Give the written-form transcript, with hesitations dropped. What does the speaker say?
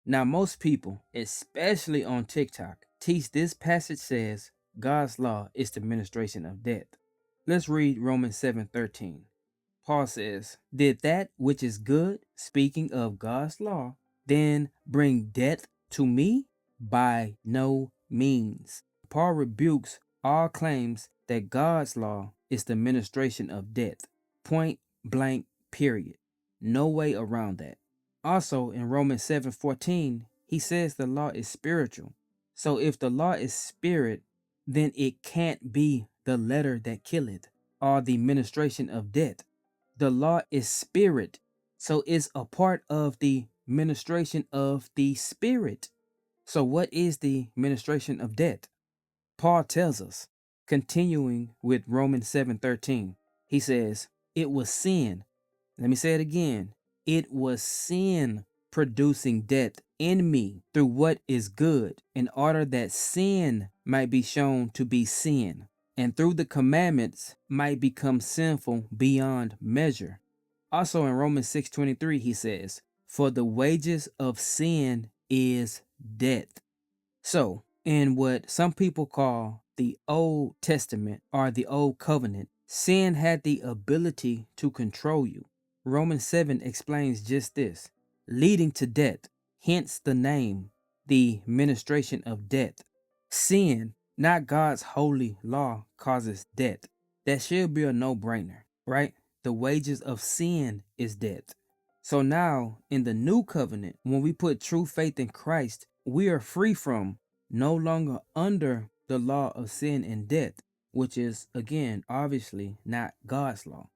Now, most people, especially on TikTok, teach this passage says God's law is the ministration of death. Let's read Romans 7:13. Paul says, "Did that which is good, speaking of God's law, then bring death to me? By no means." Paul rebukes all claims that God's law is the ministration of death. Point blank, period. No way around that. Also, in Romans 7:14, he says the law is spiritual. So if the law is spirit, then it can't be the letter that killeth, or the ministration of death. The law is spirit, so it's a part of the ministration of the spirit. So what is the ministration of death? Paul tells us, continuing with Romans 7:13, he says, "It was sin." Let me say it again. "It was sin producing death in me through what is good, in order that sin might be shown to be sin, and through the commandments might become sinful beyond measure." Also in Romans 6:23, he says, "For the wages of sin is death." So, in what some people call the Old Testament or the Old Covenant, sin had the ability to control you. Romans 7 explains just this, leading to death, hence the name, the ministration of death. Sin, not God's holy law, causes death. That should be a no-brainer, right? The wages of sin is death. So now, in the new covenant, when we put true faith in Christ, we are free from, no longer under the law of sin and death, which is, again, obviously not God's law.